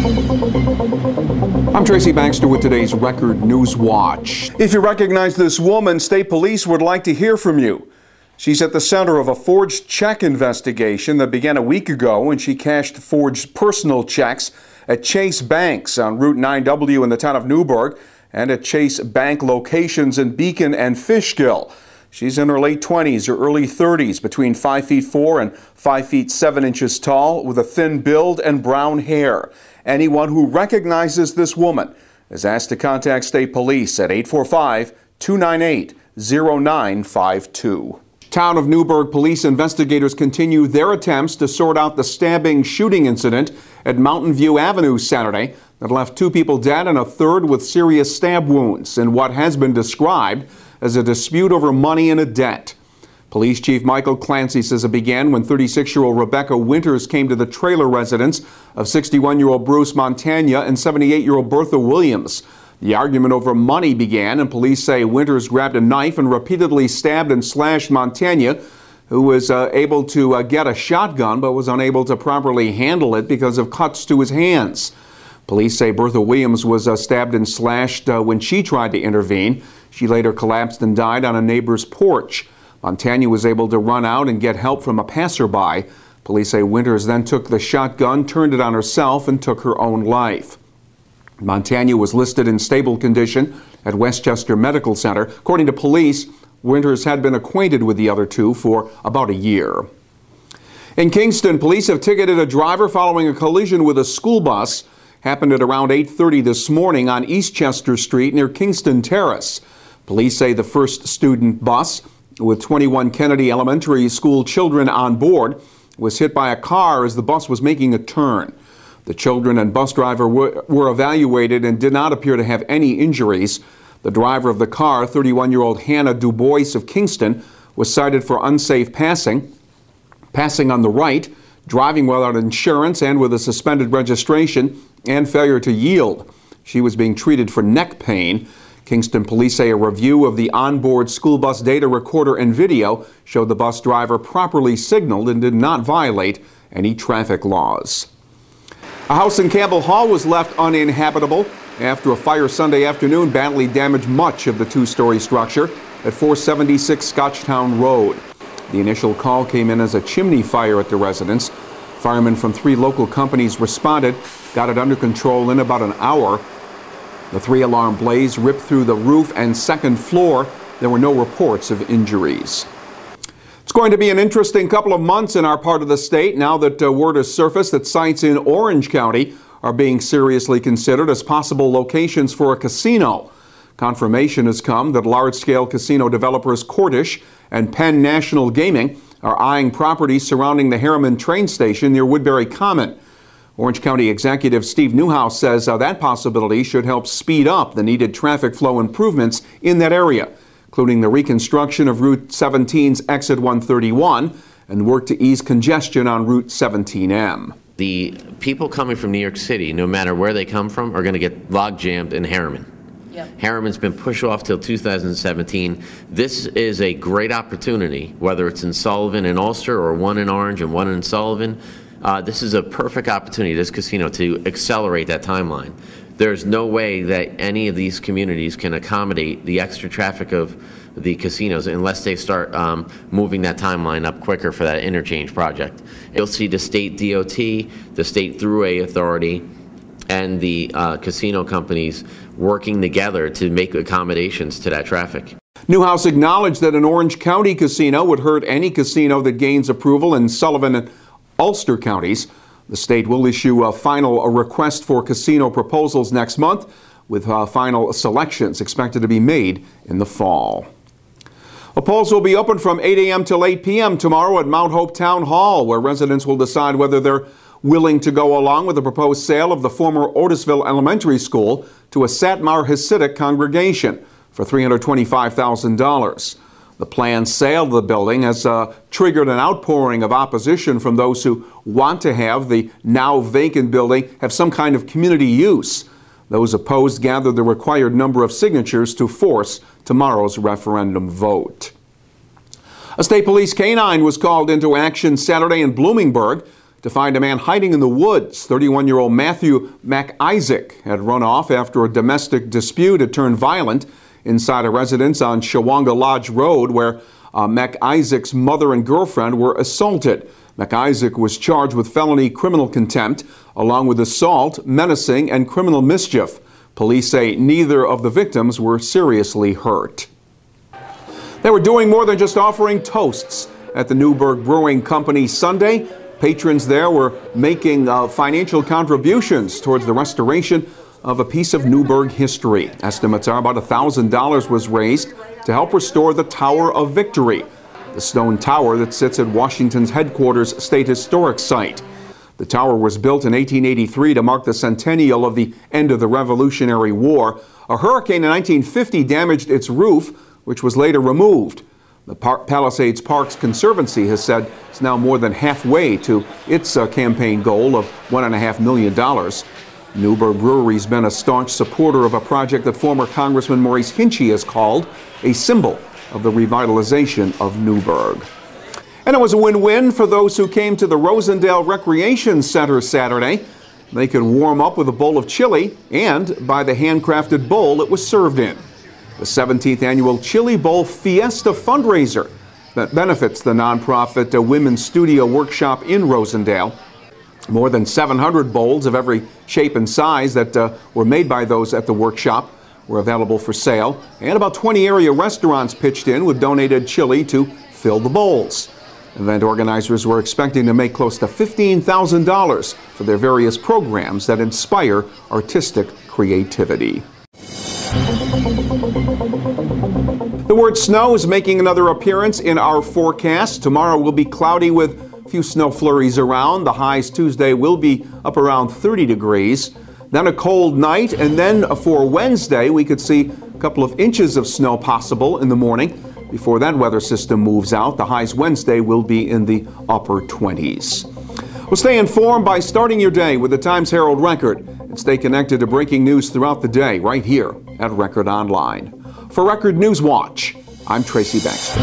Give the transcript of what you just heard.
I'm Tracy Baxter with today's Record Newswatch. If you recognize this woman, state police would like to hear from you. She's at the center of a forged check investigation that began a week ago when she cashed forged personal checks at Chase Banks on Route 9W in the town of Newburgh and at Chase Bank locations in Beacon and Fishkill. She's in her late 20s or early 30s, between 5'4" and 5'7" tall, with a thin build and brown hair. Anyone who recognizes this woman is asked to contact state police at 845-298-0952. Town of Newburgh police investigators continue their attempts to sort out the stabbing shooting incident at Mountain View Avenue Saturday that left 2 people dead and a third with serious stab wounds in what has been described as a dispute over money and a debt. Police Chief Michael Clancy says it began when 36-year-old Rebecca Winters came to the trailer residence of 61-year-old Bruce Montagna and 78-year-old Bertha Williams. The argument over money began, and police say Winters grabbed a knife and repeatedly stabbed and slashed Montagna, who was able to get a shotgun but was unable to properly handle it because of cuts to his hands. Police say Bertha Williams was stabbed and slashed when she tried to intervene. She later collapsed and died on a neighbor's porch. Montagna was able to run out and get help from a passerby. Police say Winters then took the shotgun, turned it on herself, and took her own life. Montagna was listed in stable condition at Westchester Medical Center. According to police, Winters had been acquainted with the other 2 for about a year. In Kingston, police have ticketed a driver following a collision with a school bus. Happened at around 8:30 this morning on Eastchester Street near Kingston Terrace. Police say the first student bus, with 21 Kennedy Elementary School children on board, was hit by a car as the bus was making a turn. The children and bus driver were evaluated and did not appear to have any injuries. The driver of the car, 31-year-old Hannah Dubois of Kingston, was cited for unsafe passing on the right, driving without insurance and with a suspended registration, and failure to yield. She was being treated for neck pain. Kingston police say a review of the onboard school bus data recorder and video showed the bus driver properly signaled and did not violate any traffic laws. A house in Campbell Hall was left uninhabitable after a fire Sunday afternoon badly damaged much of the 2-story structure at 476 Scotchtown Road. The initial call came in as a chimney fire at the residence. Firemen from 3 local companies responded, got it under control in about an hour. The 3-alarm blaze ripped through the roof and second floor. There were no reports of injuries. It's going to be an interesting couple of months in our part of the state now that word has surfaced that sites in Orange County are being seriously considered as possible locations for a casino. Confirmation has come that large-scale casino developers Cordish and Penn National Gaming are eyeing properties surrounding the Harriman train station near Woodbury Common. Orange County Executive Steve Newhouse says that possibility should help speed up the needed traffic flow improvements in that area, including the reconstruction of Route 17's Exit 131 and work to ease congestion on Route 17M. The people coming from New York City, no matter where they come from, are going to get log jammed in Harriman. Yep. Harriman's been pushed off till 2017. This is a great opportunity, whether it's in Sullivan and Ulster or one in Orange and one in Sullivan. This is a perfect opportunity, this casino, to accelerate that timeline. There's no way that any of these communities can accommodate the extra traffic of the casinos unless they start moving that timeline up quicker for that interchange project. You'll see the state DOT, the state Thruway Authority, and the casino companies working together to make accommodations to that traffic. Newhouse acknowledged that an Orange County casino would hurt any casino that gains approval in Sullivan and Ulster counties. The state will issue a final request for casino proposals next month, with final selections expected to be made in the fall. Polls will be open from 8 a.m. till 8 p.m. tomorrow at Mount Hope Town Hall, where residents will decide whether they're willing to go along with the proposed sale of the former Otisville Elementary School to a Satmar Hasidic congregation for $325,000. The planned sale of the building has triggered an outpouring of opposition from those who want to have the now vacant building have some kind of community use. Those opposed gathered the required number of signatures to force tomorrow's referendum vote. A state police canine was called into action Saturday in Bloomingburg to find a man hiding in the woods. 31-year-old Matthew McIsaac had run off after a domestic dispute had turned violent inside a residence on Shawanga Lodge Road, where McIsaac's mother and girlfriend were assaulted. McIsaac was charged with felony criminal contempt, along with assault, menacing, and criminal mischief. Police say neither of the victims were seriously hurt. They were doing more than just offering toasts at the Newburgh Brewing Company Sunday. Patrons there were making financial contributions towards the restoration of a piece of Newburgh history. Estimates are about $1,000 was raised to help restore the Tower of Victory, the stone tower that sits at Washington's headquarters state historic site. The tower was built in 1883 to mark the centennial of the end of the Revolutionary War. A hurricane in 1950 damaged its roof, which was later removed. The Palisades Parks Conservancy has said it's now more than halfway to its campaign goal of $1.5 million. Newburgh Brewery's been a staunch supporter of a project that former Congressman Maurice Hinchey has called a symbol of the revitalization of Newburgh. And it was a win-win for those who came to the Rosendale Recreation Center Saturday. They could warm up with a bowl of chili and buy the handcrafted bowl it was served in. The 17th annual Chili Bowl Fiesta fundraiser that benefits the nonprofit Women's Studio Workshop in Rosendale. More than 700 bowls of every shape and size that were made by those at the workshop were available for sale, and about 20 area restaurants pitched in with donated chili to fill the bowls. Event organizers were expecting to make close to $15,000 for their various programs that inspire artistic creativity. The word snow is making another appearance in our forecast. Tomorrow will be cloudy with a few snow flurries around. The highs Tuesday will be up around 30 degrees. Then a cold night, and then for Wednesday we could see a couple of inches of snow possible in the morning. Before that weather system moves out, the highs Wednesday will be in the upper 20s. Well, stay informed by starting your day with the Times-Herald Record and stay connected to breaking news throughout the day right here at Record Online. For Record Newswatch, I'm Tracy Baxter.